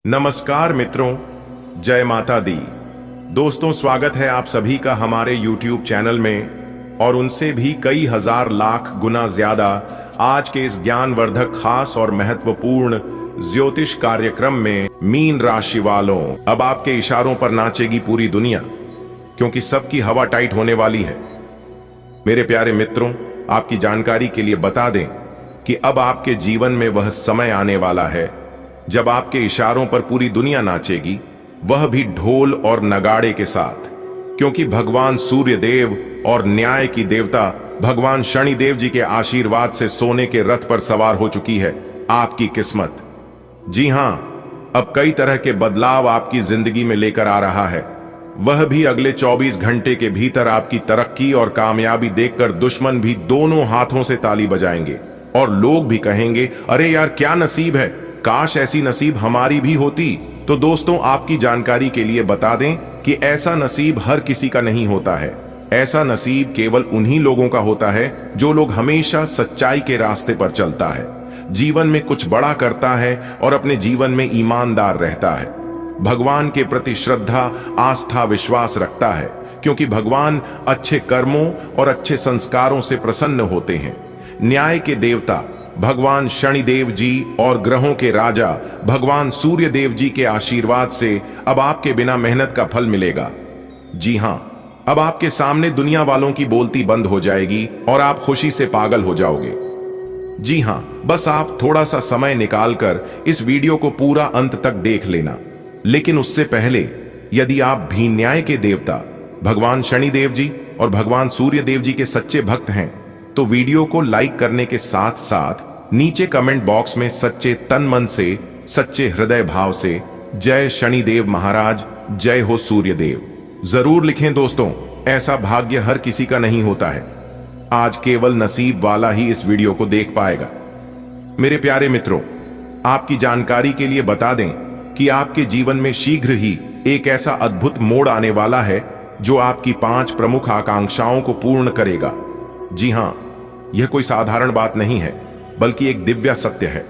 नमस्कार मित्रों, जय माता दी। दोस्तों, स्वागत है आप सभी का हमारे YouTube चैनल में और उनसे भी कई हजार लाख गुना ज्यादा आज के इस ज्ञानवर्धक खास और महत्वपूर्ण ज्योतिष कार्यक्रम में। मीन राशि वालों, अब आपके इशारों पर नाचेगी पूरी दुनिया, क्योंकि सबकी हवा टाइट होने वाली है। मेरे प्यारे मित्रों, आपकी जानकारी के लिए बता दें कि अब आपके जीवन में वह समय आने वाला है जब आपके इशारों पर पूरी दुनिया नाचेगी, वह भी ढोल और नगाड़े के साथ, क्योंकि भगवान सूर्य देव और न्याय की देवता भगवान शनिदेव जी के आशीर्वाद से सोने के रथ पर सवार हो चुकी है आपकी किस्मत। जी हां, अब कई तरह के बदलाव आपकी जिंदगी में लेकर आ रहा है, वह भी अगले 24 घंटे के भीतर। आपकी तरक्की और कामयाबी देखकर दुश्मन भी दोनों हाथों से ताली बजाएंगे और लोग भी कहेंगे, अरे यार क्या नसीब है, काश ऐसी नसीब हमारी भी होती। तो दोस्तों, आपकी जानकारी के लिए बता दें कि ऐसा नसीब हर किसी का नहीं होता है। ऐसा नसीब केवल उन्हीं लोगों का होता है जो लोग हमेशा सच्चाई के रास्ते पर चलता है, जीवन में कुछ बड़ा करता है और अपने जीवन में ईमानदार रहता है, भगवान के प्रति श्रद्धा, आस्था, विश्वास रखता है, क्योंकि भगवान अच्छे कर्मों और अच्छे संस्कारों से प्रसन्न होते हैं। न्याय के देवता भगवान शनिदेव जी और ग्रहों के राजा भगवान सूर्य देव जी के आशीर्वाद से अब आपके बिना मेहनत का फल मिलेगा। जी हां, अब आपके सामने दुनिया वालों की बोलती बंद हो जाएगी और आप खुशी से पागल हो जाओगे। जी हां, बस आप थोड़ा सा समय निकालकर इस वीडियो को पूरा अंत तक देख लेना। लेकिन उससे पहले, यदि आप भी न्याय के देवता भगवान शनिदेव जी और भगवान सूर्य देव जी के सच्चे भक्त हैं, तो वीडियो को लाइक करने के साथ साथ नीचे कमेंट बॉक्स में सच्चे तन मन से, सच्चे हृदय भाव से जय शनिदेव महाराज, जय हो सूर्य देव जरूर लिखें। दोस्तों, ऐसा भाग्य हर किसी का नहीं होता है। आज केवल नसीब वाला ही इस वीडियो को देख पाएगा। मेरे प्यारे मित्रों, आपकी जानकारी के लिए बता दें कि आपके जीवन में शीघ्र ही एक ऐसा अद्भुत मोड़ आने वाला है जो आपकी 5 प्रमुख आकांक्षाओं को पूर्ण करेगा। जी हां, यह कोई साधारण बात नहीं है, बल्कि एक दिव्य सत्य है।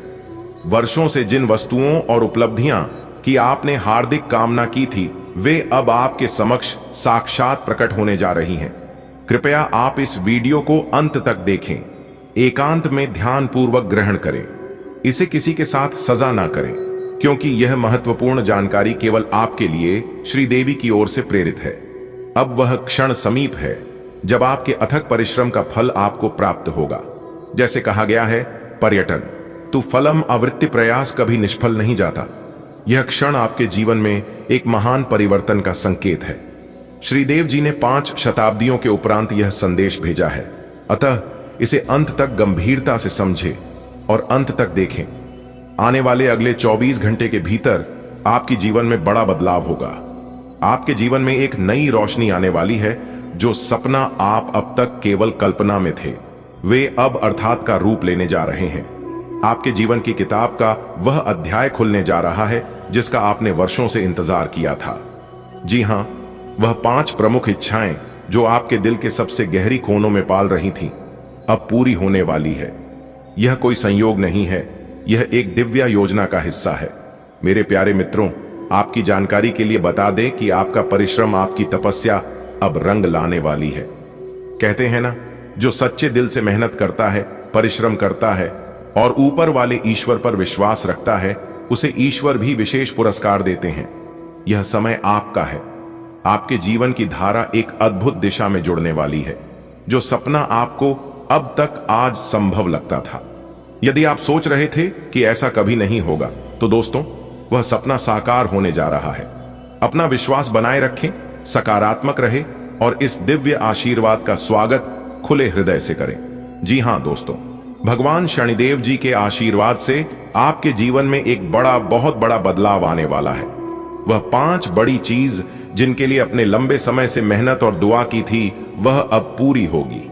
वर्षों से जिन वस्तुओं और उपलब्धियां की आपने हार्दिक कामना की थी, वे अब आपके समक्ष साक्षात प्रकट होने जा रही हैं। कृपया आप इस वीडियो को अंत तक देखें, एकांत में ध्यान पूर्वक ग्रहण करें, इसे किसी के साथ सजा ना करें, क्योंकि यह महत्वपूर्ण जानकारी केवल आपके लिए श्रीदेवी की ओर से प्रेरित है। अब वह क्षण समीप है जब आपके अथक परिश्रम का फल आपको प्राप्त होगा। जैसे कहा गया है, पर्यटन तु फलम आवृत्ति, प्रयास कभी निष्फल नहीं जाता। यह क्षण आपके जीवन में एक महान परिवर्तन का संकेत है। श्रीदेव जी ने 5 शताब्दियों के उपरांत यह संदेश भेजा है, अतः इसे अंत तक गंभीरता से समझें और अंत तक देखें। आने वाले अगले 24 घंटे के भीतर आपके जीवन में बड़ा बदलाव होगा। आपके जीवन में एक नई रोशनी आने वाली है। जो सपना आप अब तक केवल कल्पना में थे, वे अब अर्थात का रूप लेने जा रहे हैं। आपके जीवन की किताब का वह अध्याय खुलने जा रहा है जिसका आपने वर्षों से इंतजार किया था। जी हां, वह 5 प्रमुख इच्छाएं जो आपके दिल के सबसे गहरी कोनों में पाल रही थीं, अब पूरी होने वाली है। यह कोई संयोग नहीं है, यह एक दिव्य योजना का हिस्सा है। मेरे प्यारे मित्रों, आपकी जानकारी के लिए बता दें कि आपका परिश्रम, आपकी तपस्या अब रंग लाने वाली है। कहते हैं ना, जो सच्चे दिल से मेहनत करता है, परिश्रम करता है और ऊपर वाले ईश्वर पर विश्वास रखता है, उसे ईश्वर भी विशेष पुरस्कार देते हैं। यह समय आपका है। आपके जीवन की धारा एक अद्भुत दिशा में जुड़ने वाली है। जो सपना आपको अब तक आज संभव लगता था, यदि आप सोच रहे थे कि ऐसा कभी नहीं होगा, तो दोस्तों, वह सपना साकार होने जा रहा है। अपना विश्वास बनाए रखें, सकारात्मक रहे और इस दिव्य आशीर्वाद का स्वागत खुले हृदय से करें। जी हां दोस्तों, भगवान शनिदेव जी के आशीर्वाद से आपके जीवन में एक बहुत बड़ा बदलाव आने वाला है। वह 5 बड़ी चीज जिनके लिए अपने लंबे समय से मेहनत और दुआ की थी, वह अब पूरी होगी।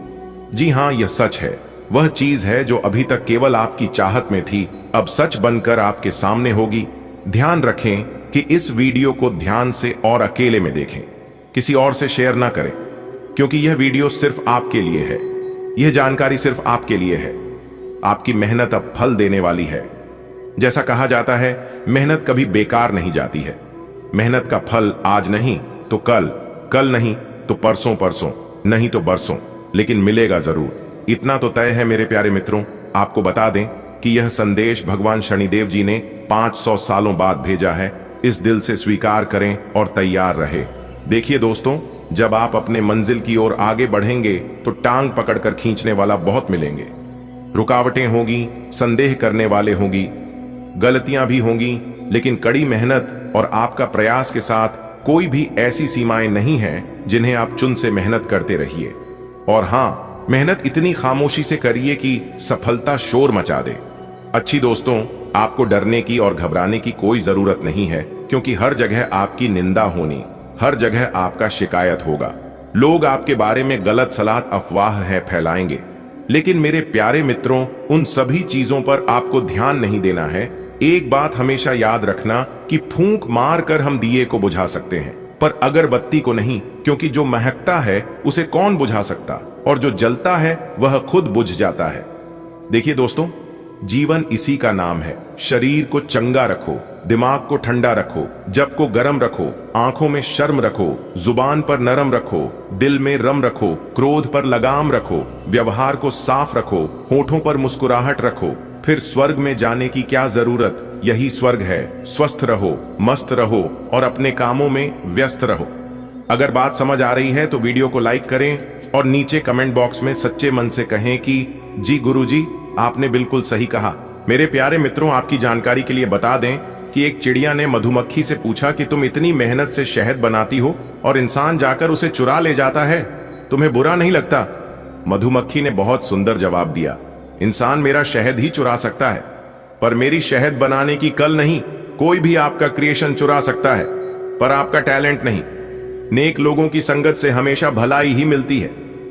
जी हां, यह सच है। वह चीज है जो अभी तक केवल आपकी चाहत में थी, अब सच बनकर आपके सामने होगी। ध्यान रखें कि इस वीडियो को ध्यान से और अकेले में देखें, किसी और से शेयर ना करें, क्योंकि यह वीडियो सिर्फ आपके लिए है। यह जानकारी सिर्फ आपके लिए है। आपकी मेहनत अब फल देने वाली है। जैसा कहा जाता है, मेहनत कभी बेकार नहीं जाती है। मेहनत का फल आज नहीं तो कल, कल नहीं तो परसों, परसों नहीं तो बरसों, लेकिन मिलेगा जरूर। इतना तो तय है मेरे प्यारे मित्रों। आपको बता दें कि यह संदेश भगवान शनिदेव जी ने 500 सालों बाद भेजा है। इस दिल से स्वीकार करें और तैयार रहे। देखिए दोस्तों, जब आप अपने मंजिल की ओर आगे बढ़ेंगे तो टांग पकड़कर खींचने वाला बहुत मिलेंगे। रुकावटें होगी, संदेह करने वाले होंगी, गलतियां भी होंगी, लेकिन कड़ी मेहनत और आपका प्रयास के साथ कोई भी ऐसी सीमाएं नहीं हैं जिन्हें आप चुन से मेहनत करते रहिए। और हां, मेहनत इतनी खामोशी से करिए कि सफलता शोर मचा दे। अच्छी दोस्तों, आपको डरने की और घबराने की कोई जरूरत नहीं है, क्योंकि हर जगह आपकी निंदा होनी, हर जगह आपका शिकायत होगा। लोग आपके बारे में गलत सलाह, अफवाह है फैलाएंगे। लेकिन मेरे प्यारे मित्रों, उन सभी चीजों पर आपको ध्यान नहीं देना है। एक बात हमेशा याद रखना कि फूंक मार कर हम दिए को बुझा सकते हैं, पर अगरबत्ती को नहीं, क्योंकि जो महकता है उसे कौन बुझा सकता, और जो जलता है वह खुद बुझ जाता है। देखिए दोस्तों, जीवन इसी का नाम है। शरीर को चंगा रखो, दिमाग को ठंडा रखो, जब को गर्म रखो, आंखों में शर्म रखो, जुबान पर नरम रखो, दिल में रम रखो, क्रोध पर लगाम रखो, व्यवहार को साफ रखो, होठों पर मुस्कुराहट रखो। फिर स्वर्ग में जाने की क्या जरूरत, यही स्वर्ग है। स्वस्थ रहो, मस्त रहो और अपने कामों में व्यस्त रहो। अगर बात समझ आ रही है तो वीडियो को लाइक करें और नीचे कमेंट बॉक्स में सच्चे मन से कहें कि जी गुरुजी, आपने बिल्कुल सही कहा। मेरे प्यारे मित्रों, आपकी जानकारी के लिए बता दें कि एक चिड़िया ने मधुमक्खी से पूछा कि तुम इतनी मेहनत से शहद बनाती हो और इंसान जाकर उसे चुरा ले जाता है, तुम्हें बुरा नहीं लगता? मधुमक्खी ने बहुत सुंदर जवाब दिया, इंसान मेरा शहद ही चुरा सकता है, पर मेरी शहद बनाने की कल नहीं। कोई भी आपका क्रिएशन चुरा सकता है, पर आपका टैलेंट नहीं। नेक लोगों की संगत से हमेशा भलाई ही मिलती है,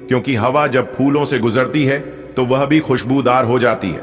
क्योंकि हवा जब फूलों से गुजरती है तो वह भी खुशबूदार हो जाती है।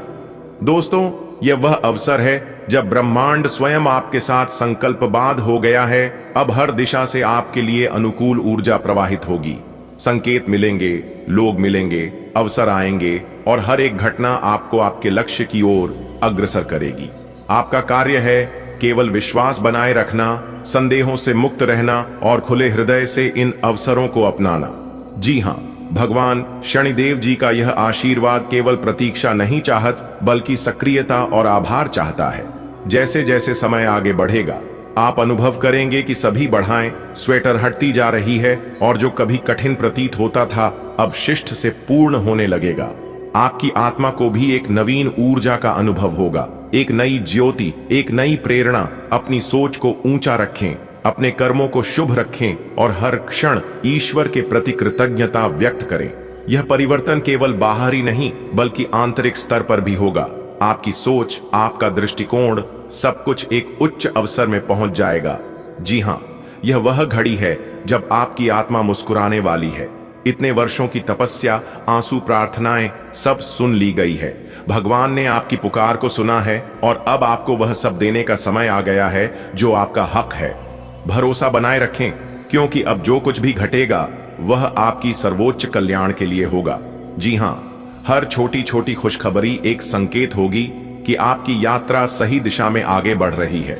दोस्तों, यह वह अवसर है जब ब्रह्मांड स्वयं आपके साथ संकल्पबद्ध हो गया है। अब हर दिशा से आपके लिए अनुकूल ऊर्जा प्रवाहित होगी। संकेत मिलेंगे, लोग मिलेंगे, अवसर आएंगे और हर एक घटना आपको आपके लक्ष्य की ओर अग्रसर करेगी। आपका कार्य है केवल विश्वास बनाए रखना, संदेहों से मुक्त रहना और खुले हृदय से इन अवसरों को अपनाना। जी हां, भगवान शनिदेव जी का यह आशीर्वाद केवल प्रतीक्षा नहीं चाहत, बल्कि सक्रियता और आभार चाहता है। जैसे जैसे समय आगे बढ़ेगा, आप अनुभव करेंगे कि सभी बढ़ाएं स्वेटर हटती जा रही है और जो कभी कठिन प्रतीत होता था अब शिष्ट से पूर्ण होने लगेगा। आपकी आत्मा को भी एक नवीन ऊर्जा का अनुभव होगा, एक नई ज्योति, एक नई प्रेरणा। अपनी सोच को ऊंचा रखें, अपने कर्मों को शुभ रखें और हर क्षण ईश्वर के प्रति कृतज्ञता व्यक्त करें। यह परिवर्तन केवल बाहरी नहीं बल्कि आंतरिक स्तर पर भी होगा। आपकी सोच, आपका दृष्टिकोण, सब कुछ एक उच्च अवसर में पहुंच जाएगा। जी हां, यह वह घड़ी है जब आपकी आत्मा मुस्कुराने वाली है। इतने वर्षों की तपस्या, आंसू, प्रार्थनाएं सब सुन ली गई है। भगवान ने आपकी पुकार को सुना है और अब आपको वह सब देने का समय आ गया है जो आपका हक है। भरोसा बनाए रखें, क्योंकि अब जो कुछ भी घटेगा वह आपकी सर्वोच्च कल्याण के लिए होगा। जी हां, हर छोटी छोटी खुशखबरी एक संकेत होगी कि आपकी यात्रा सही दिशा में आगे बढ़ रही है।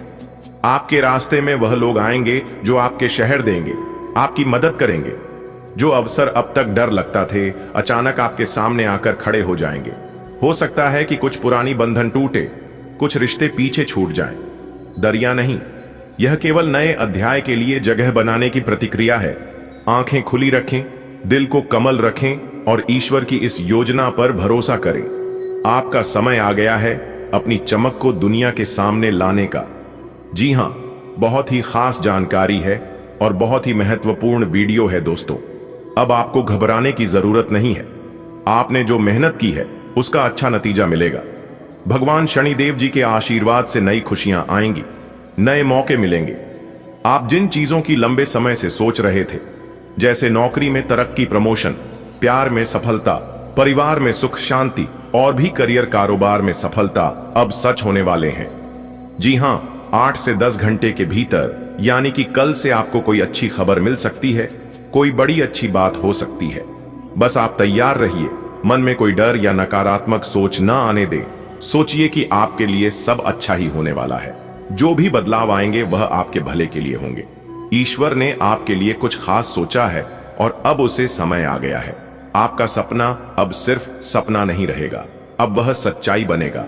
आपके रास्ते में वह लोग आएंगे जो आपके शहर देंगे, आपकी मदद करेंगे। जो अवसर अब तक डर लगता थे, अचानक आपके सामने आकर खड़े हो जाएंगे। हो सकता है कि कुछ पुरानी बंधन टूटे, कुछ रिश्ते पीछे छूट जाएं। दरिया नहीं, यह केवल नए अध्याय के लिए जगह बनाने की प्रतिक्रिया है। आंखें खुली रखें, दिल को कमल रखें और ईश्वर की इस योजना पर भरोसा करें। आपका समय आ गया है अपनी चमक को दुनिया के सामने लाने का। जी हां, बहुत ही खास जानकारी है और बहुत ही महत्वपूर्ण वीडियो है दोस्तों। अब आपको घबराने की जरूरत नहीं है। आपने जो मेहनत की है उसका अच्छा नतीजा मिलेगा। भगवान शनिदेव जी के आशीर्वाद से नई खुशियां आएंगी, नए मौके मिलेंगे। आप जिन चीजों की लंबे समय से सोच रहे थे, जैसे नौकरी में तरक्की, प्रमोशन, प्यार में सफलता, परिवार में सुख शांति और भी करियर कारोबार में सफलता, अब सच होने वाले हैं। जी हां, 8 से 10 घंटे के भीतर, यानी कि कल से आपको कोई अच्छी खबर मिल सकती है, कोई बड़ी अच्छी बात हो सकती है। बस आप तैयार रहिए, मन में कोई डर या नकारात्मक सोच न आने दें। सोचिए कि आपके लिए सब अच्छा ही होने वाला है। जो भी बदलाव आएंगे वह आपके भले के लिए होंगे। ईश्वर ने आपके लिए कुछ खास सोचा है और अब उसे समय आ गया है। आपका सपना अब सिर्फ सपना नहीं रहेगा, अब वह सच्चाई बनेगा।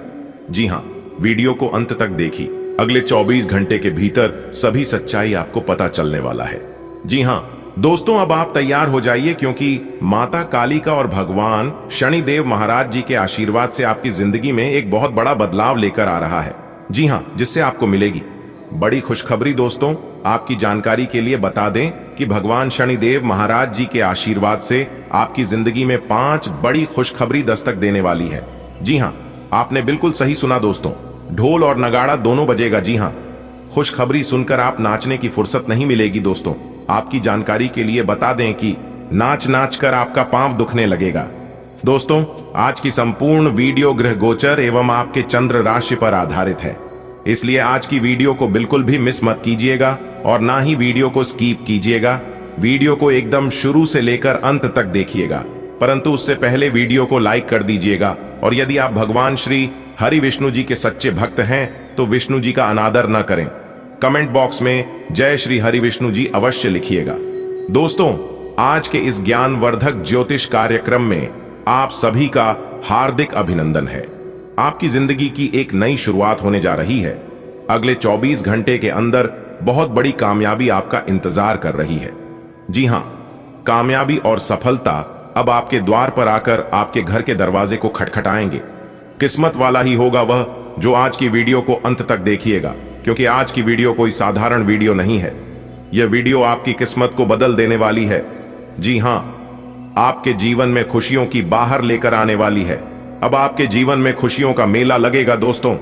जी हाँ, वीडियो को अंत तक देखी। अगले 24 घंटे के भीतर सभी सच्चाई आपको पता चलने वाला है। जी हाँ दोस्तों, अब आप तैयार हो जाइए, क्योंकि माता कालिका और भगवान शनिदेव महाराज जी के आशीर्वाद से आपकी जिंदगी में एक बहुत बड़ा बदलाव लेकर आ रहा है। जी हाँ, जिससे आपको मिलेगी बड़ी खुशखबरी। दोस्तों, आपकी जानकारी के लिए बता दें कि भगवान शनिदेव महाराज जी के आशीर्वाद से आपकी जिंदगी में 5 बड़ी खुशखबरी दस्तक देने वाली है। जी हाँ, आपने बिल्कुल सही सुना दोस्तों, ढोल और नगाड़ा दोनों बजेगा। जी हाँ, खुशखबरी सुनकर आप नाचने की फुर्सत नहीं मिलेगी। दोस्तों, आपकी जानकारी के लिए बता दें कि नाच नाच कर आपका पांव दुखने लगेगा। दोस्तों, आज की संपूर्ण वीडियो ग्रह गोचर एवं आपके चंद्र राशि पर आधारित है, इसलिए आज की वीडियो को बिल्कुल भी मिस मत कीजिएगा और ना ही वीडियो को स्किप कीजिएगा। वीडियो को एकदम शुरू से लेकर अंत तक देखिएगा, परंतु उससे पहले वीडियो को लाइक कर दीजिएगा। और यदि आप भगवान श्री हरि विष्णु जी के सच्चे भक्त हैं तो विष्णु जी का अनादर न करें। कमेंट बॉक्स में जय श्री हरि विष्णु जी अवश्य लिखिएगा। दोस्तों, आज के इस ज्ञानवर्धक ज्योतिष कार्यक्रम में आप सभी का हार्दिक अभिनंदन है। आपकी जिंदगी की एक नई शुरुआत होने जा रही है। अगले 24 घंटे के अंदर बहुत बड़ी कामयाबी आपका इंतजार कर रही है। जी हां, कामयाबी और सफलता अब आपके द्वार पर आकर आपके घर के दरवाजे को खटखटाएंगे। किस्मत वाला ही होगा वह जो आज की वीडियो को अंत तक देखिएगा, क्योंकि आज की वीडियो कोई साधारण वीडियो नहीं है। यह वीडियो आपकी किस्मत को बदल देने वाली है। जी हां, आपके जीवन में खुशियों की बाहर लेकर आने वाली है। अब आपके जीवन में खुशियों का मेला लगेगा। दोस्तों,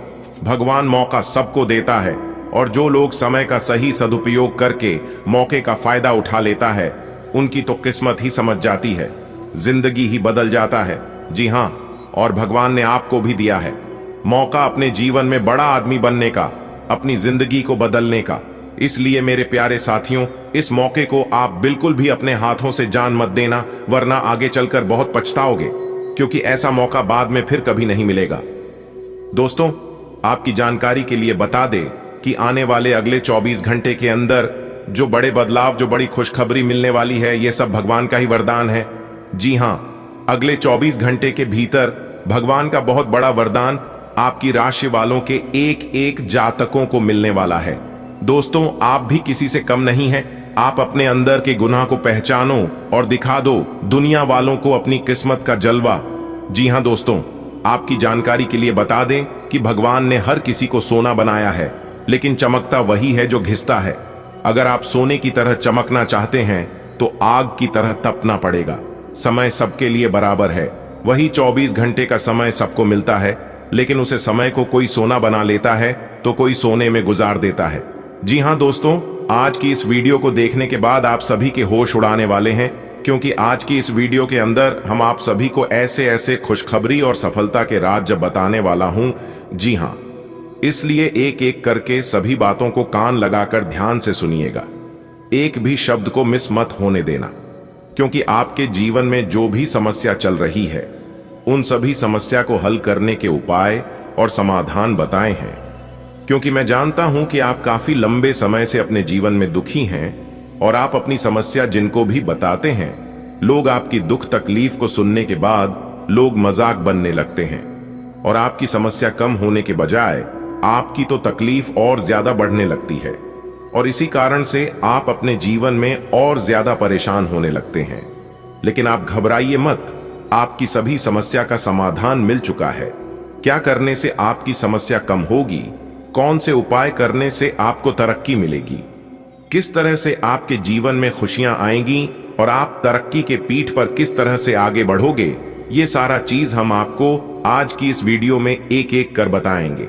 भगवान मौका सबको देता है और जो लोग समय का सही सदुपयोग करके मौके का फायदा उठा लेता है, उनकी तो किस्मत ही समझ जाती है, जिंदगी ही बदल जाता है। जी हां, और भगवान ने आपको भी दिया है मौका अपने जीवन में बड़ा आदमी बनने का, अपनी जिंदगी को बदलने का। इसलिए मेरे प्यारे साथियों, इस मौके को आप बिल्कुल भी अपने हाथों से जान मत देना, वरना आगे चलकर बहुत पछताओगे, क्योंकि ऐसा मौका बाद में फिर कभी नहीं मिलेगा। दोस्तों, आपकी जानकारी के लिए बता दें कि आने वाले अगले 24 घंटे के अंदर जो बड़े बदलाव, जो बड़ी खुशखबरी मिलने वाली है, ये सब भगवान का ही वरदान है। जी हां, अगले 24 घंटे के भीतर भगवान का बहुत बड़ा वरदान आपकी राशि वालों के एक एक जातकों को मिलने वाला है। दोस्तों, आप भी किसी से कम नहीं हैं। आप अपने अंदर के गुनाह को पहचानो और दिखा दो दुनिया वालों को अपनी किस्मत का जलवा। जी हां दोस्तों, आपकी जानकारी के लिए बता दें कि भगवान ने हर किसी को सोना बनाया है, लेकिन चमकता वही है जो घिसता है। अगर आप सोने की तरह चमकना चाहते हैं तो आग की तरह तपना पड़ेगा। समय सबके लिए बराबर है, वही 24 घंटे का समय सबको मिलता है, लेकिन उसे समय को कोई सोना बना लेता है तो कोई सोने में गुजार देता है। जी हां दोस्तों, आज की इस वीडियो को देखने के बाद आप सभी के होश उड़ाने वाले हैं, क्योंकि आज की इस वीडियो के अंदर हम आप सभी को ऐसे ऐसे खुशखबरी और सफलता के राज जब बताने वाला हूं। जी हां, इसलिए एक एक करके सभी बातों को कान लगाकर ध्यान से सुनिएगा। एक भी शब्द को मिस मत होने देना, क्योंकि आपके जीवन में जो भी समस्या चल रही है, उन सभी समस्या को हल करने के उपाय और समाधान बताए हैं। क्योंकि मैं जानता हूं कि आप काफी लंबे समय से अपने जीवन में दुखी हैं और आप अपनी समस्या जिनको भी बताते हैं, लोग आपकी दुख तकलीफ को सुनने के बाद लोग मजाक बनने लगते हैं और आपकी समस्या कम होने के बजाय आपकी तो तकलीफ और ज्यादा बढ़ने लगती है, और इसी कारण से आप अपने जीवन में और ज्यादा परेशान होने लगते हैं। लेकिन आप घबराइए मत, आपकी सभी समस्या का समाधान मिल चुका है। क्या करने से आपकी समस्या कम होगी, कौन से उपाय करने से आपको तरक्की मिलेगी, किस तरह से आपके जीवन में खुशियां आएंगी और आप तरक्की के पीठ पर किस तरह से आगे बढ़ोगे, ये सारा चीज हम आपको आज की इस वीडियो में एक एक कर बताएंगे।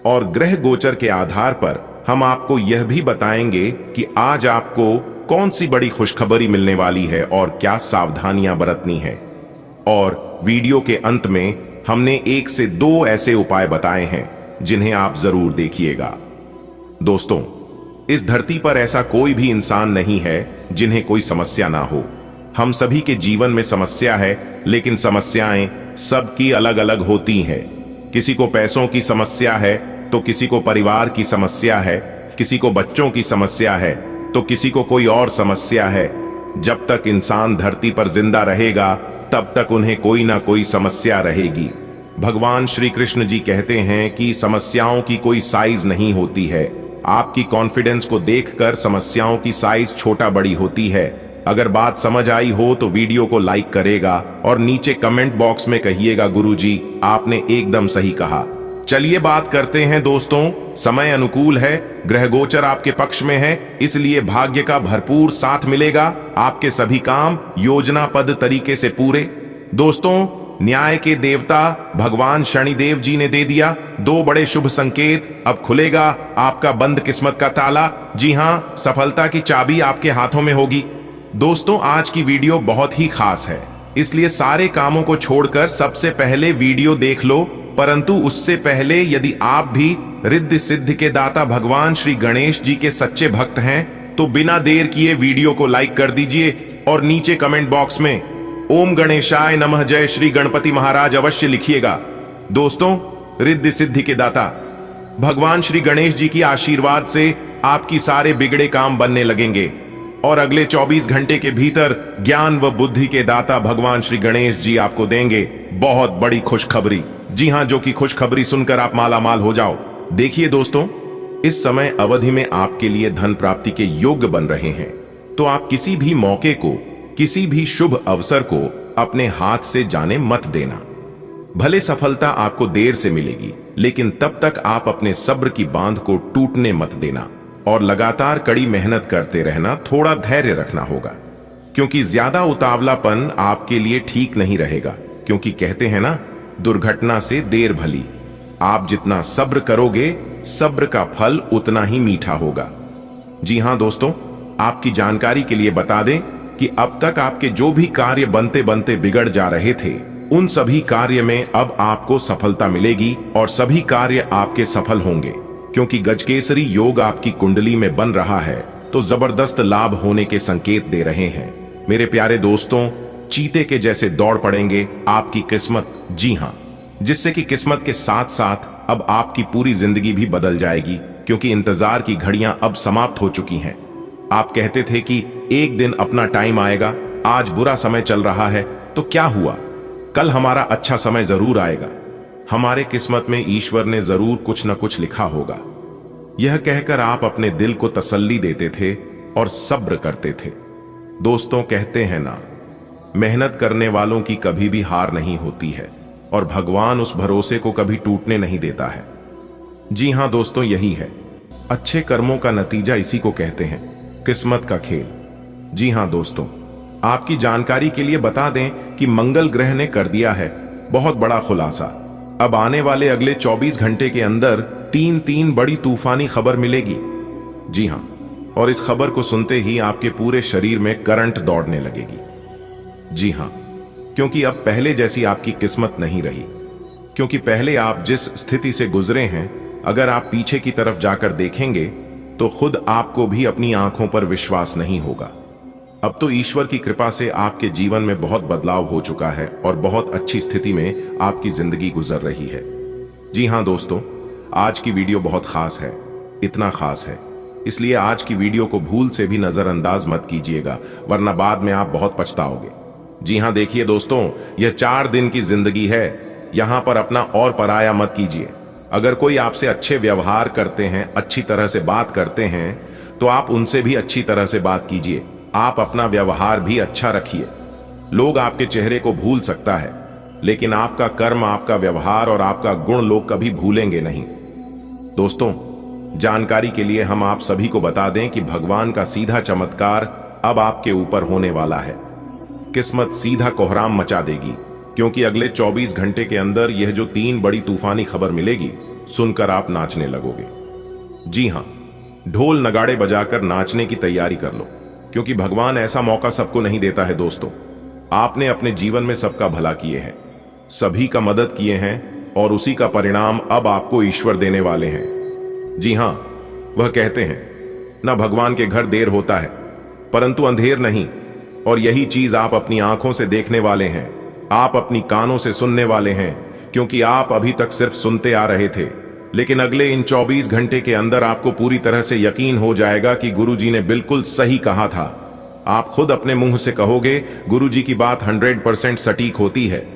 और ग्रह गोचर के आधार पर हम आपको यह भी बताएंगे कि आज आपको कौन सी बड़ी खुशखबरी मिलने वाली है और क्या सावधानियां बरतनी है। और वीडियो के अंत में हमने 1 से 2 ऐसे उपाय बताए हैं जिन्हें आप जरूर देखिएगा। दोस्तों, इस धरती पर ऐसा कोई भी इंसान नहीं है जिन्हें कोई समस्या ना हो। हम सभी के जीवन में समस्या है, लेकिन समस्याएं सबकी अलग अलग होती हैं। किसी को पैसों की समस्या है तो किसी को परिवार की समस्या है, किसी को बच्चों की समस्या है तो किसी को कोई और समस्या है। जब तक इंसान धरती पर जिंदा रहेगा तब तक उन्हें कोई ना कोई समस्या रहेगी। भगवान श्री कृष्ण जी कहते हैं कि समस्याओं की कोई साइज नहीं होती है। आपकी कॉन्फिडेंस को देखकर समस्याओं की साइज छोटा बड़ी होती है। अगर बात समझ आई हो तो वीडियो को लाइक करेगा और नीचे कमेंट बॉक्स में कहिएगा गुरुजी आपने एकदम सही कहा। चलिए बात करते हैं दोस्तों। समय अनुकूल है, ग्रह गोचर आपके पक्ष में है, इसलिए भाग्य का भरपूर साथ मिलेगा। आपके सभी काम योजनाबद्ध तरीके से पूरे। दोस्तों, न्याय के देवता भगवान शनिदेव जी ने दे दिया 2 बड़े शुभ संकेत। अब खुलेगा आपका बंद किस्मत का ताला। जी हाँ, सफलता की चाबी आपके हाथों में होगी। दोस्तों, आज की वीडियो बहुत ही खास है, इसलिए सारे कामों को छोड़कर सबसे पहले वीडियो देख लो। परंतु उससे पहले यदि आप भी रिद्धि सिद्धि के दाता भगवान श्री गणेश जी के सच्चे भक्त हैं तो बिना देर किए वीडियो को लाइक कर दीजिए और नीचे कमेंट बॉक्स में ओम गणेशाय नमः जय श्री गणपति महाराज अवश्य लिखिएगा। दोस्तों, रिद्धि सिद्धि के दाता भगवान श्री गणेश जी की आशीर्वाद से आपकी सारे बिगड़े काम बनने लगेंगे और अगले 24 घंटे के भीतर ज्ञान व बुद्धि के दाता भगवान श्री गणेश जी आपको देंगे बहुत बड़ी खुशखबरी। जी हां, जो कि खुशखबरी सुनकर आप माला माल हो जाओ। देखिए दोस्तों, इस समय अवधि में आपके लिए धन प्राप्ति के योग्य बन रहे हैं, तो आप किसी भी मौके को, किसी भी शुभ अवसर को अपने हाथ से जाने मत देना। भले सफलता आपको देर से मिलेगी, लेकिन तब तक आप अपने सब्र की बांध को टूटने मत देना और लगातार कड़ी मेहनत करते रहना। थोड़ा धैर्य रखना होगा, क्योंकि ज्यादा उतावलापन आपके लिए ठीक नहीं रहेगा। क्योंकि कहते हैं ना, दुर्घटना से देर भली। आप जितना सब्र करोगे, सब्र का फल उतना ही मीठा होगा। जी हां दोस्तों, आपकी जानकारी के लिए बता दें कि अब तक आपके जो भी कार्य बनते बनते बिगड़ जा रहे थे, उन सभी कार्य में अब आपको सफलता मिलेगी और सभी कार्य आपके सफल होंगे। क्योंकि गजकेसरी योग आपकी कुंडली में बन रहा है, तो जबरदस्त लाभ होने के संकेत दे रहे हैं। मेरे प्यारे दोस्तों, चीते के जैसे दौड़ पड़ेंगे आपकी किस्मत। जी हां, जिससे कि किस्मत के साथ साथ अब आपकी पूरी जिंदगी भी बदल जाएगी, क्योंकि इंतजार की घड़ियां अब समाप्त हो चुकी हैं। आप कहते थे कि एक दिन अपना टाइम आएगा, आज बुरा समय चल रहा है, तो क्या हुआ, कल हमारा अच्छा समय जरूर आएगा। हमारे किस्मत में ईश्वर ने जरूर कुछ न कुछ लिखा होगा। यह कहकर आप अपने दिल को तसल्ली देते थे और सब्र करते थे। दोस्तों, कहते हैं ना, मेहनत करने वालों की कभी भी हार नहीं होती है और भगवान उस भरोसे को कभी टूटने नहीं देता है। जी हां दोस्तों, यही है अच्छे कर्मों का नतीजा, इसी को कहते हैं किस्मत का खेल। जी हां दोस्तों, आपकी जानकारी के लिए बता दें कि मंगल ग्रह ने कर दिया है बहुत बड़ा खुलासा। अब आने वाले अगले 24 घंटे के अंदर 3 बड़ी तूफानी खबर मिलेगी। जी हां, और इस खबर को सुनते ही आपके पूरे शरीर में करंट दौड़ने लगेगी। जी हां, क्योंकि अब पहले जैसी आपकी किस्मत नहीं रही। क्योंकि पहले आप जिस स्थिति से गुजरे हैं, अगर आप पीछे की तरफ जाकर देखेंगे तो खुद आपको भी अपनी आंखों पर विश्वास नहीं होगा। अब तो ईश्वर की कृपा से आपके जीवन में बहुत बदलाव हो चुका है और बहुत अच्छी स्थिति में आपकी जिंदगी गुजर रही है। जी हां दोस्तों, आज की वीडियो बहुत खास है, इतना खास है इसलिए आज की वीडियो को भूल से भी नजरअंदाज मत कीजिएगा, वरना बाद में आप बहुत पछताओगे। जी हां, देखिए दोस्तों, यह 4 दिन की जिंदगी है, यहां पर अपना और पराया मत कीजिए। अगर कोई आपसे अच्छे व्यवहार करते हैं, अच्छी तरह से बात करते हैं, तो आप उनसे भी अच्छी तरह से बात कीजिए। आप अपना व्यवहार भी अच्छा रखिए। लोग आपके चेहरे को भूल सकता है, लेकिन आपका कर्म, आपका व्यवहार और आपका गुण लोग कभी भूलेंगे नहीं। दोस्तों, जानकारी के लिए हम आप सभी को बता दें कि भगवान का सीधा चमत्कार अब आपके ऊपर होने वाला है। किस्मत सीधा कोहराम मचा देगी, क्योंकि अगले 24 घंटे के अंदर यह जो 3 बड़ी तूफानी खबर मिलेगी, सुनकर आप नाचने लगोगे। जी हां, ढोल नगाड़े बजाकर नाचने की तैयारी कर लो, क्योंकि भगवान ऐसा मौका सबको नहीं देता है। दोस्तों, आपने अपने जीवन में सबका भला किए हैं, सभी का मदद किए हैं और उसी का परिणाम अब आपको ईश्वर देने वाले हैं। जी हां, वह कहते हैं ना, भगवान के घर देर होता है परंतु अंधेर नहीं, और यही चीज आप अपनी आंखों से देखने वाले हैं, आप अपनी कानों से सुनने वाले हैं, क्योंकि आप अभी तक सिर्फ सुनते आ रहे थे। लेकिन अगले इन 24 घंटे के अंदर आपको पूरी तरह से यकीन हो जाएगा कि गुरुजी ने बिल्कुल सही कहा था। आप खुद अपने मुंह से कहोगे गुरुजी की बात 100% सटीक होती है।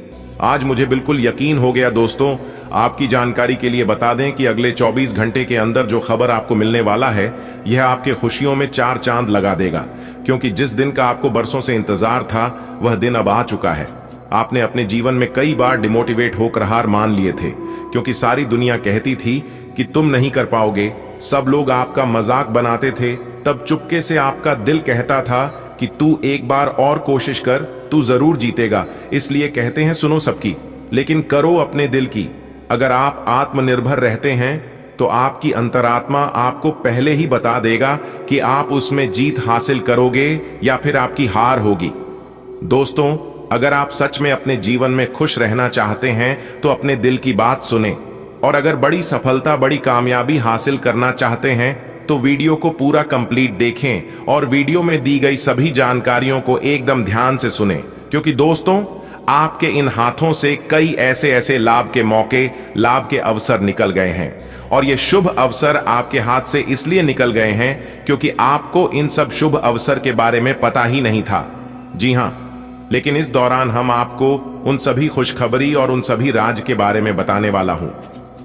आज मुझे बिल्कुल यकीन हो गया। दोस्तों, आपकी जानकारी के लिए बता दें कि अगले 24 घंटे के अंदर जो खबर आपको मिलने वाला है, यह आपके खुशियों में 4 चांद लगा देगा, क्योंकि जिस दिन का आपको बरसों से इंतजार था वह दिन अब आ चुका है। आपने अपने जीवन में कई बार डिमोटिवेट होकर हार मान लिए थे, क्योंकि सारी दुनिया कहती थी कि तुम नहीं कर पाओगे। सब लोग आपका मजाक बनाते थे। तब चुपके से आपका दिल कहता था कि तू एक बार और कोशिश कर, तू जरूर जीतेगा। इसलिए कहते हैं सुनो सबकी, लेकिन करो अपने दिल की। अगर आप आत्मनिर्भर रहते हैं तो आपकी अंतरात्मा आपको पहले ही बता देगा कि आप उसमें जीत हासिल करोगे या फिर आपकी हार होगी। दोस्तों, अगर आप सच में अपने जीवन में खुश रहना चाहते हैं तो अपने दिल की बात सुने, और अगर बड़ी सफलता, बड़ी कामयाबी हासिल करना चाहते हैं तो वीडियो को पूरा कंप्लीट देखें और वीडियो में दी गई सभी जानकारियों को एकदम ध्यान से सुनें, क्योंकि दोस्तों, आपके इन हाथों से कई ऐसे लाभ के मौके, लाभ के अवसर निकल गए हैं। और ये शुभ अवसर आपके हाथ से इसलिए निकल गए हैं क्योंकि आपको इन सब शुभ अवसर के बारे में पता ही नहीं था। जी हां, लेकिन इस दौरान हम आपको उन सभी खुशखबरी और उन सभी राज के बारे में बताने वाला हूं।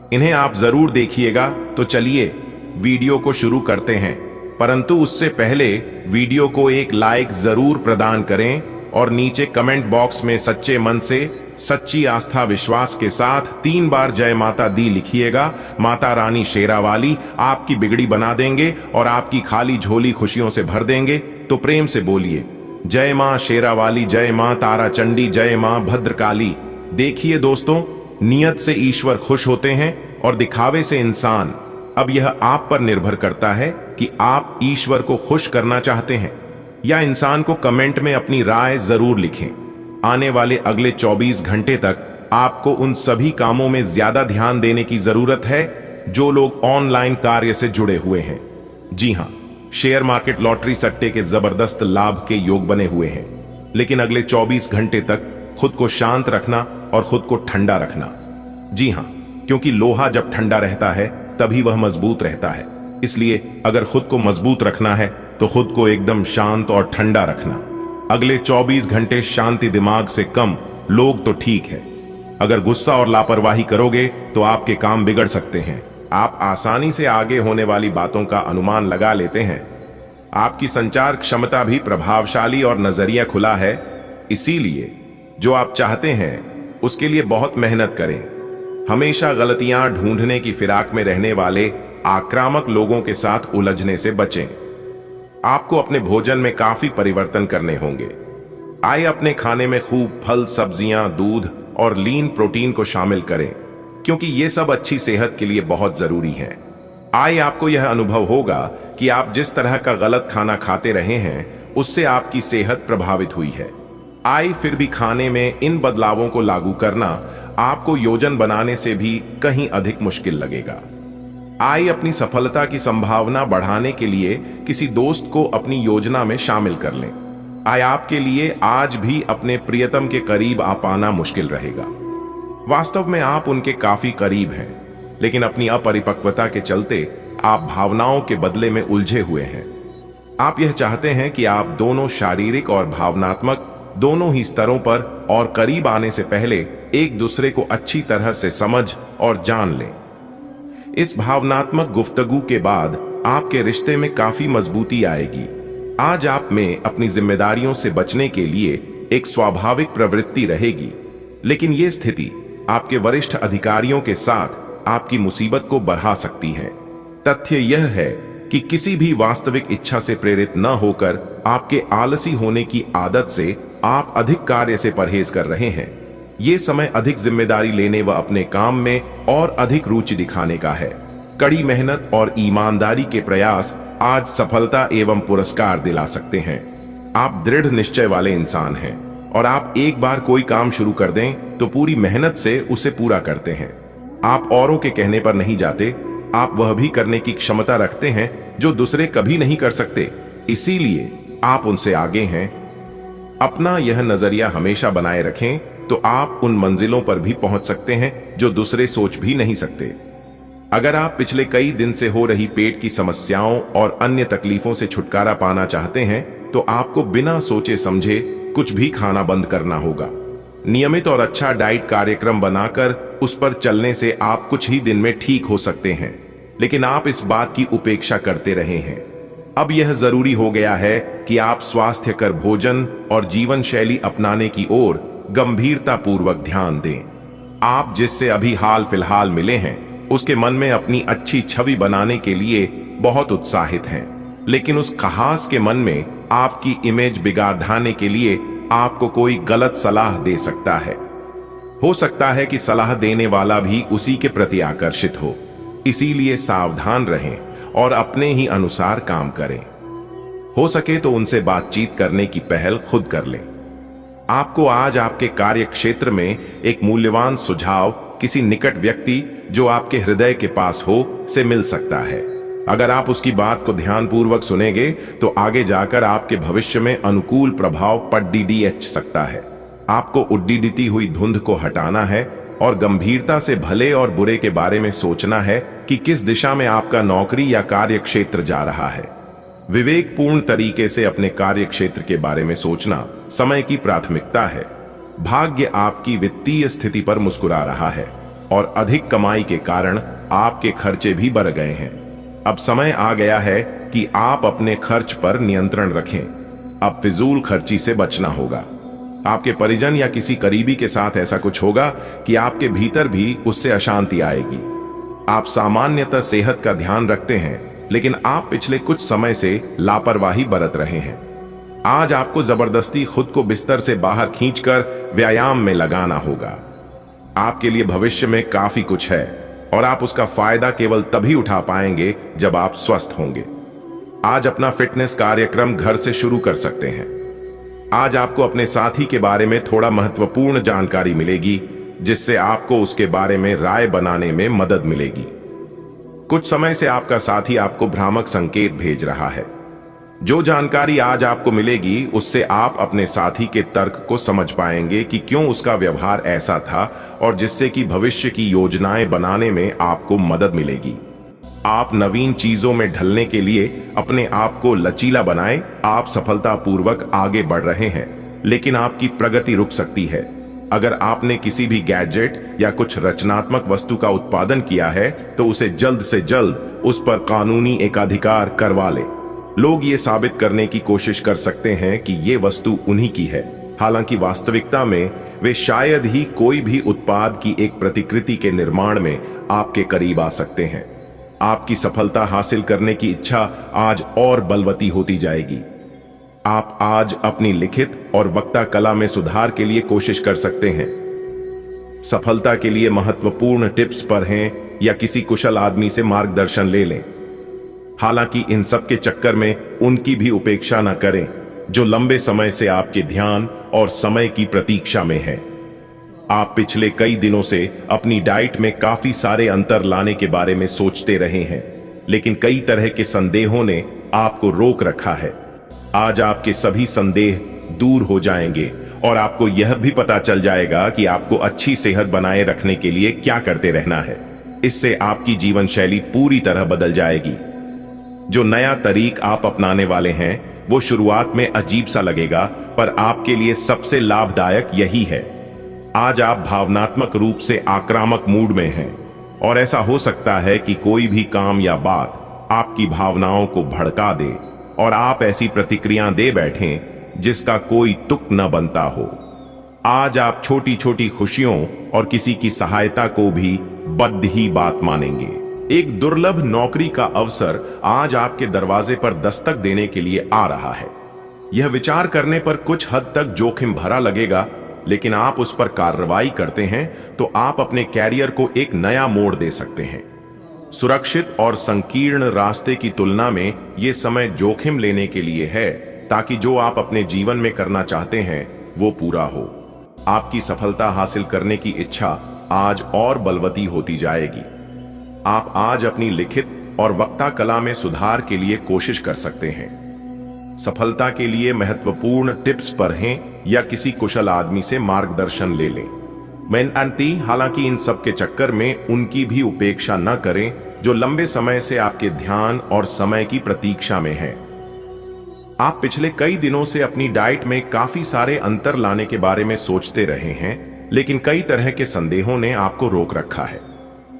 इन्हें आप जरूर देखिएगा। तो चलिए वीडियो को शुरू करते हैं, परंतु उससे पहले वीडियो को एक लाइक जरूर प्रदान करें और नीचे कमेंट बॉक्स में सच्चे मन से, सच्ची आस्था विश्वास के साथ 3 बार जय माता दी लिखिएगा। माता रानी शेरावाली आपकी बिगड़ी बना देंगे और आपकी खाली झोली खुशियों से भर देंगे। तो प्रेम से बोलिए, जय मां शेरावाली, जय मां तारा चंडी, जय मां भद्रकाली। देखिए दोस्तों, नियत से ईश्वर खुश होते हैं और दिखावे से इंसान। अब यह आप पर निर्भर करता है कि आप ईश्वर को खुश करना चाहते हैं या इंसान को। कमेंट में अपनी राय जरूर लिखें। आने वाले अगले 24 घंटे तक आपको उन सभी कामों में ज्यादा ध्यान देने की जरूरत है जो लोग ऑनलाइन कार्य से जुड़े हुए हैं। जी हां, शेयर मार्केट, लॉटरी, सट्टे के जबरदस्त लाभ के योग बने हुए हैं। लेकिन अगले 24 घंटे तक खुद को शांत रखना और खुद को ठंडा रखना। जी हां, क्योंकि लोहा जब ठंडा रहता है तभी वह मजबूत रहता है। इसलिए अगर खुद को मजबूत रखना है तो खुद को एकदम शांत और ठंडा रखना। अगले 24 घंटे शांति दिमाग से कम लोग तो ठीक है, अगर गुस्सा और लापरवाही करोगे तो आपके काम बिगड़ सकते हैं। आप आसानी से आगे होने वाली बातों का अनुमान लगा लेते हैं। आपकी संचार क्षमता भी प्रभावशाली और नजरिया खुला है। इसीलिए जो आप चाहते हैं उसके लिए बहुत मेहनत करें। हमेशा गलतियां ढूंढने की फिराक में रहने वाले आक्रामक लोगों के साथ उलझने से बचें। आपको अपने भोजन में काफी परिवर्तन करने होंगे। आइए अपने खाने में खूब फल, सब्जियां, दूध और लीन प्रोटीन को शामिल करें, क्योंकि ये सब अच्छी सेहत के लिए बहुत जरूरी है। आइए आपको यह अनुभव होगा कि आप जिस तरह का गलत खाना खाते रहे हैं उससे आपकी सेहत प्रभावित हुई है। आइए फिर भी खाने में इन बदलावों को लागू करना आपको योजन बनाने से भी कहीं अधिक मुश्किल लगेगा। आइए अपनी सफलता की संभावना बढ़ाने के लिए किसी दोस्त को अपनी योजना में शामिल कर लें। आइए आपके लिए आज भी अपने प्रियतम के करीब आ पाना मुश्किल रहेगा। वास्तव में आप उनके काफी करीब हैं, लेकिन अपनी अपरिपक्वता के चलते आप भावनाओं के बदले में उलझे हुए हैं। आप यह चाहते हैं कि आप दोनों शारीरिक और भावनात्मक दोनों ही स्तरों पर और करीब आने से पहले एक दूसरे को अच्छी तरह से समझ और जान लें। इस भावनात्मक गुफ्तगू के बाद आपके रिश्ते में काफी मजबूती आएगी। आज आप में अपनी जिम्मेदारियों से बचने के लिए एक स्वाभाविक प्रवृत्ति रहेगी, लेकिन यह स्थिति आपके वरिष्ठ अधिकारियों के साथ आपकी मुसीबत को बढ़ा सकती है। तथ्य यह है कि किसी भी वास्तविक इच्छा से प्रेरित न होकर आपके आलसी होने की आदत से आप अधिक कार्य से परहेज कर रहे हैं। ये समय अधिक जिम्मेदारी लेने व अपने काम में और अधिक रुचि दिखाने का है। कड़ी मेहनत और ईमानदारी के प्रयास आज सफलता एवं पुरस्कार दिला सकते हैं। आप दृढ़ निश्चय वाले इंसान हैं और आप एक बार कोई काम शुरू कर दें तो पूरी मेहनत से उसे पूरा करते हैं। आप औरों के कहने पर नहीं जाते, आप वह भी करने की क्षमता रखते हैं जो दूसरे कभी नहीं कर सकते, इसीलिए आप उनसे आगे हैं। अपना यह नजरिया हमेशा बनाए रखें तो आप उन मंजिलों पर भी पहुंच सकते हैं जो दूसरे सोच भी नहीं सकते। अगर आप पिछले कई दिन से हो रही पेट की समस्याओं और अन्य तकलीफों से छुटकारा पाना चाहते हैं तो आपको बिना सोचे समझे कुछ भी खाना बंद करना होगा। नियमित और अच्छा डाइट कार्यक्रम बनाकर उस पर चलने से आप कुछ ही दिन में ठीक हो सकते हैं, लेकिन आप इस बात की उपेक्षा करते रहे हैं। अब यह जरूरी हो गया है कि आप स्वास्थ्यकर भोजन और जीवन शैली अपनाने की ओर गंभीरतापूर्वक ध्यान दें। आप जिससे अभी हाल फिलहाल मिले हैं उसके मन में अपनी अच्छी छवि बनाने के लिए बहुत उत्साहित हैं, लेकिन उस खास के मन में आपकी इमेज बिगाड़ने के लिए आपको कोई गलत सलाह दे सकता है। हो सकता है कि सलाह देने वाला भी उसी के प्रति आकर्षित हो, इसीलिए सावधान रहें और अपने ही अनुसार काम करें। हो सके तो उनसे बातचीत करने की पहल खुद कर लें। आपको आज आपके कार्य क्षेत्र में एक मूल्यवान सुझाव किसी निकट व्यक्ति जो आपके हृदय के पास हो से मिल सकता है। अगर आप उसकी बात को ध्यानपूर्वक सुनेंगे तो आगे जाकर आपके भविष्य में अनुकूल प्रभाव पड़ सकता है। आपको उड्डीती हुई धुंध को हटाना है और गंभीरता से भले और बुरे के बारे में सोचना है कि किस दिशा में आपका नौकरी या कार्य क्षेत्र जा रहा है। विवेकपूर्ण तरीके से अपने कार्य क्षेत्र के बारे में सोचना समय की प्राथमिकता है। भाग्य आपकी वित्तीय स्थिति पर मुस्कुरा रहा है और अधिक कमाई के कारण आपके खर्चे भी बढ़ गए हैं। अब समय आ गया है कि आप अपने खर्च पर नियंत्रण रखें। अब फिजूल खर्ची से बचना होगा। आपके परिजन या किसी करीबी के साथ ऐसा कुछ होगा कि आपके भीतर भी उससे अशांति आएगी। आप सामान्यतः सेहत का ध्यान रखते हैं, लेकिन आप पिछले कुछ समय से लापरवाही बरत रहे हैं। आज आपको जबरदस्ती खुद को बिस्तर से बाहर खींचकर व्यायाम में लगाना होगा। आपके लिए भविष्य में काफी कुछ है और आप उसका फायदा केवल तभी उठा पाएंगे जब आप स्वस्थ होंगे। आज अपना फिटनेस कार्यक्रम घर से शुरू कर सकते हैं। आज आपको अपने साथी के बारे में थोड़ा महत्वपूर्ण जानकारी मिलेगी, जिससे आपको उसके बारे में राय बनाने में मदद मिलेगी। कुछ समय से आपका साथी आपको भ्रामक संकेत भेज रहा है। जो जानकारी आज आपको मिलेगी उससे आप अपने साथी के तर्क को समझ पाएंगे कि क्यों उसका व्यवहार ऐसा था, और जिससे कि भविष्य की योजनाएं बनाने में आपको मदद मिलेगी। आप नवीन चीजों में ढलने के लिए अपने आप को लचीला बनाएं। आप सफलतापूर्वक आगे बढ़ रहे हैं, लेकिन आपकी प्रगति रुक सकती है। अगर आपने किसी भी गैजेट या कुछ रचनात्मक वस्तु का उत्पादन किया है तो उसे जल्द से जल्द उस पर कानूनी एकाधिकार करवा ले। लोग ये साबित करने की कोशिश कर सकते हैं कि ये वस्तु उन्हीं की है, हालांकि वास्तविकता में वे शायद ही कोई भी उत्पाद की एक प्रतिकृति के निर्माण में आपके करीब आ सकते हैं। आपकी सफलता हासिल करने की इच्छा आज और बलवती होती जाएगी। आप आज अपनी लिखित और वक्ता कला में सुधार के लिए कोशिश कर सकते हैं। सफलता के लिए महत्वपूर्ण टिप्स पर हैं या किसी कुशल आदमी से मार्गदर्शन ले लें। हालांकि इन सब के चक्कर में उनकी भी उपेक्षा न करें जो लंबे समय से आपके ध्यान और समय की प्रतीक्षा में है। आप पिछले कई दिनों से अपनी डाइट में काफी सारे अंतर लाने के बारे में सोचते रहे हैं, लेकिन कई तरह के संदेहों ने आपको रोक रखा है। आज आपके सभी संदेह दूर हो जाएंगे और आपको यह भी पता चल जाएगा कि आपको अच्छी सेहत बनाए रखने के लिए क्या करते रहना है। इससे आपकी जीवन शैली पूरी तरह बदल जाएगी। जो नया तरीक आप अपनाने वाले हैं वो शुरुआत में अजीब सा लगेगा, पर आपके लिए सबसे लाभदायक यही है। आज आप भावनात्मक रूप से आक्रामक मूड में हैं और ऐसा हो सकता है कि कोई भी काम या बात आपकी भावनाओं को भड़का दे और आप ऐसी प्रतिक्रियाएं दे बैठें जिसका कोई तुक न बनता हो। आज आप छोटी छोटी खुशियों और किसी की सहायता को भी बद्ध ही बात मानेंगे। एक दुर्लभ नौकरी का अवसर आज आपके दरवाजे पर दस्तक देने के लिए आ रहा है। यह विचार करने पर कुछ हद तक जोखिम भरा लगेगा, लेकिन आप उस पर कार्रवाई करते हैं तो आप अपने कैरियर को एक नया मोड़ दे सकते हैं। सुरक्षित और संकीर्ण रास्ते की तुलना में यह समय जोखिम लेने के लिए है, ताकि जो आप अपने जीवन में करना चाहते हैं वो पूरा हो। आपकी सफलता हासिल करने की इच्छा आज और बलवती होती जाएगी। आप आज अपनी लिखित और वक्ता कला में सुधार के लिए कोशिश कर सकते हैं। सफलता के लिए महत्वपूर्ण टिप्स पर हैं या किसी कुशल आदमी से मार्गदर्शन ले लें। मेहनती, हालांकि इन सब के चक्कर में उनकी भी उपेक्षा न करें जो लंबे समय से आपके ध्यान और समय की प्रतीक्षा में हैं। आप पिछले कई दिनों से अपनी डाइट में काफी सारे अंतर लाने के बारे में सोचते रहे हैं, लेकिन कई तरह के संदेहों ने आपको रोक रखा है।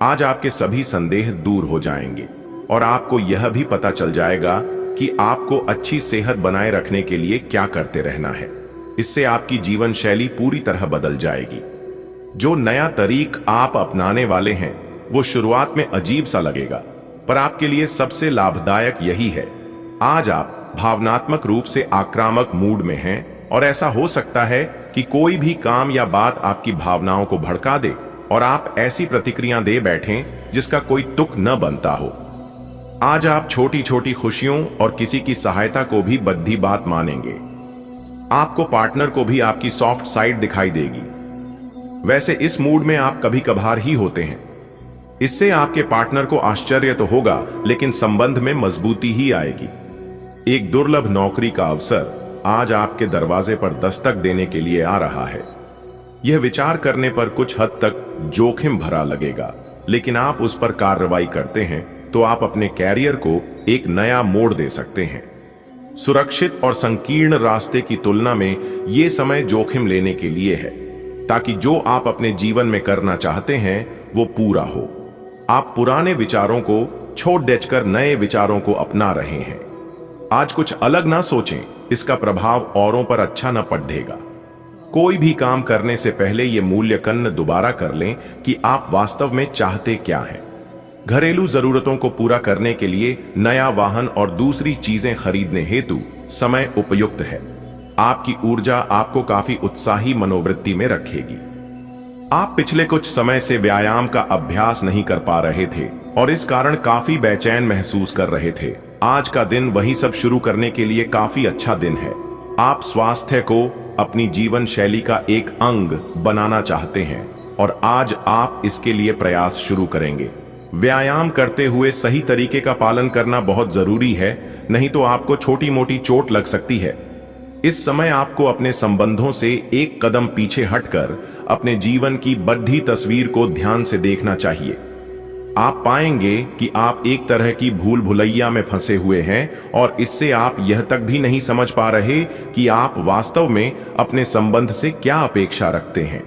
आज आपके सभी संदेह दूर हो जाएंगे और आपको यह भी पता चल जाएगा कि आपको अच्छी सेहत बनाए रखने के लिए क्या करते रहना है। इससे आपकी जीवन शैली पूरी तरह बदल जाएगी। जो नया तरीक आप अपनाने वाले हैं वो शुरुआत में अजीब सा लगेगा, पर आपके लिए सबसे लाभदायक यही है। आज आप भावनात्मक रूप से आक्रामक मूड में हैं और ऐसा हो सकता है कि कोई भी काम या बात आपकी भावनाओं को भड़का दे और आप ऐसी प्रतिक्रिया दे बैठें जिसका कोई तुक न बनता हो। आज आप छोटी छोटी खुशियों और किसी की सहायता को भी बद्धी बात मानेंगे। आपको पार्टनर को भी आपकी सॉफ्ट साइड दिखाई देगी। वैसे इस मूड में आप कभी कभार ही होते हैं। इससे आपके पार्टनर को आश्चर्य तो होगा, लेकिन संबंध में मजबूती ही आएगी। एक दुर्लभ नौकरी का अवसर आज आपके दरवाजे पर दस्तक देने के लिए आ रहा है। यह विचार करने पर कुछ हद तक जोखिम भरा लगेगा, लेकिन आप उस पर कार्रवाई करते हैं तो आप अपने कैरियर को एक नया मोड़ दे सकते हैं। सुरक्षित और संकीर्ण रास्ते की तुलना में यह समय जोखिम लेने के लिए है, ताकि जो आप अपने जीवन में करना चाहते हैं वो पूरा हो। आप पुराने विचारों को छोड़ देकर नए विचारों को अपना रहे हैं। आज कुछ अलग ना सोचें, इसका प्रभाव औरों पर अच्छा न पड़ेगा। कोई भी काम करने से पहले यह मूल्यांकन दोबारा कर लें कि आप वास्तव में चाहते क्या हैं। घरेलू जरूरतों को पूरा करने के लिए नया वाहन और दूसरी चीजें खरीदने हेतु समय उपयुक्त है। आपकी ऊर्जा आपको काफी उत्साही मनोवृत्ति में रखेगी। आप पिछले कुछ समय से व्यायाम का अभ्यास नहीं कर पा रहे थे और इस कारण काफी बेचैन महसूस कर रहे थे। आज का दिन वही सब शुरू करने के लिए काफी अच्छा दिन है। आप स्वास्थ्य को अपनी जीवन शैली का एक अंग बनाना चाहते हैं और आज आप इसके लिए प्रयास शुरू करेंगे। व्यायाम करते हुए सही तरीके का पालन करना बहुत जरूरी है, नहीं तो आपको छोटी मोटी चोट लग सकती है। इस समय आपको अपने संबंधों से एक कदम पीछे हटकर अपने जीवन की बढ़ी तस्वीर को ध्यान से देखना चाहिए। आप पाएंगे कि आप एक तरह की भूल भुलैया में फंसे हुए हैं और इससे आप यह तक भी नहीं समझ पा रहे कि आप वास्तव में अपने संबंध से क्या अपेक्षा रखते हैं।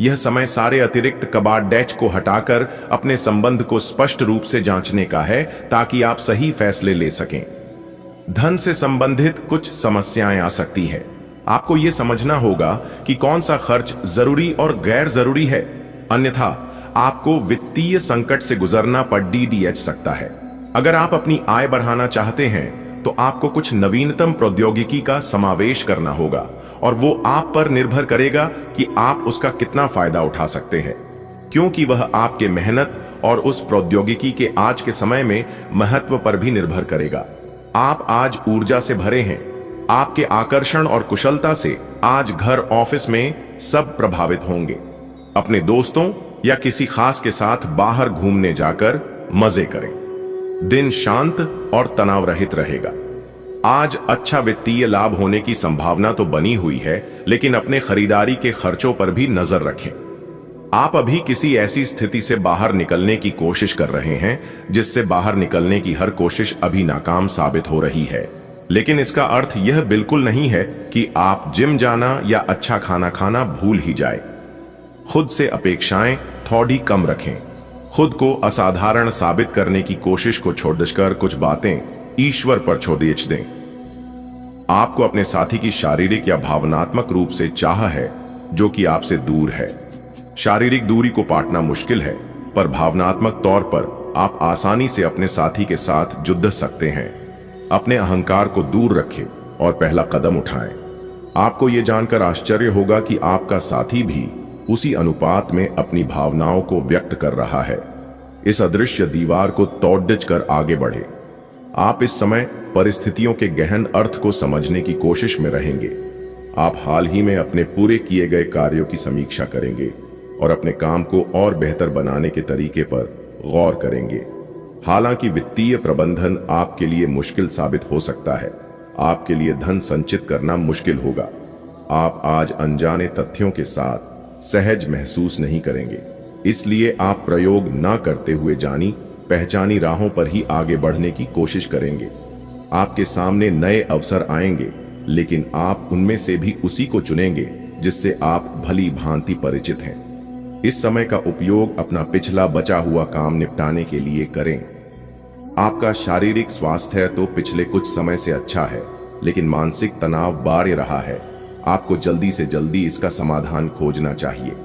यह समय सारे अतिरिक्त कबाड़ को हटाकर अपने संबंध को स्पष्ट रूप से जांचने का है, ताकि आप सही फैसले ले सकें। धन से संबंधित कुछ समस्याएं आ सकती है। आपको यह समझना होगा कि कौन सा खर्च जरूरी और गैर जरूरी है, अन्यथा आपको वित्तीय संकट से गुजरना पड़ सकता है। अगर आप अपनी आय बढ़ाना चाहते हैं तो आपको कुछ नवीनतम प्रौद्योगिकी का समावेश करना होगा और वो आप पर निर्भर करेगा कि आप उसका कितना फायदा उठा सकते हैं, क्योंकि वह आपके मेहनत और उस प्रौद्योगिकी के आज के समय में महत्व पर भी निर्भर करेगा। आप आज ऊर्जा से भरे हैं। आपके आकर्षण और कुशलता से आज घर ऑफिस में सब प्रभावित होंगे। अपने दोस्तों या किसी खास के साथ बाहर घूमने जाकर मजे करें। दिन शांत और तनाव रहित रहेगा। आज अच्छा वित्तीय लाभ होने की संभावना तो बनी हुई है, लेकिन अपने खरीदारी के खर्चों पर भी नजर रखें। आप अभी किसी ऐसी स्थिति से बाहर निकलने की कोशिश कर रहे हैं जिससे बाहर निकलने की हर कोशिश अभी नाकाम साबित हो रही है, लेकिन इसका अर्थ यह बिल्कुल नहीं है कि आप जिम जाना या अच्छा खाना खाना भूल ही जाए। खुद से अपेक्षाएं थोड़ी कम रखें। खुद को असाधारण साबित करने की कोशिश को छोड़कर कुछ बातें ईश्वर पर छोड़ दें। आपको अपने साथी की शारीरिक या भावनात्मक रूप से चाह है जो कि आपसे दूर है। शारीरिक दूरी को पाटना मुश्किल है, पर भावनात्मक तौर पर आप आसानी से अपने साथी के साथ जुड़ सकते हैं। अपने अहंकार को दूर रखें और पहला कदम उठाएं। आपको यह जानकर आश्चर्य होगा कि आपका साथी भी उसी अनुपात में अपनी भावनाओं को व्यक्त कर रहा है। इस अदृश्य दीवार को तोड़ कर आगे बढ़े। आप इस समय परिस्थितियों के गहन अर्थ को समझने की कोशिश में रहेंगे। आप हाल ही में अपने पूरे किए गए कार्यों की समीक्षा करेंगे और अपने काम को और बेहतर बनाने के तरीके पर गौर करेंगे। हालांकि वित्तीय प्रबंधन आपके लिए मुश्किल साबित हो सकता है। आपके लिए धन संचित करना मुश्किल होगा। आप आज अनजाने तथ्यों के साथ सहज महसूस नहीं करेंगे। इसलिए आप प्रयोग न करते हुए जानी पहचानी राहों पर ही आगे बढ़ने की कोशिश करेंगे। आपके सामने नए अवसर आएंगे, लेकिन आप उनमें से भी उसी को चुनेंगे जिससे आप भली भांति परिचित हैं। इस समय का उपयोग अपना पिछला बचा हुआ काम निपटाने के लिए करें। आपका शारीरिक स्वास्थ्य तो पिछले कुछ समय से अच्छा है, लेकिन मानसिक तनाव बढ़ रहा है। आपको जल्दी से जल्दी इसका समाधान खोजना चाहिए।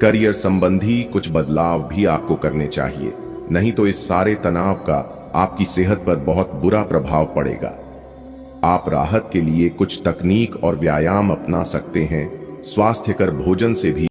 करियर संबंधी कुछ बदलाव भी आपको करने चाहिए, नहीं तो इस सारे तनाव का आपकी सेहत पर बहुत बुरा प्रभाव पड़ेगा। आप राहत के लिए कुछ तकनीक और व्यायाम अपना सकते हैं। स्वास्थ्यकर भोजन से भी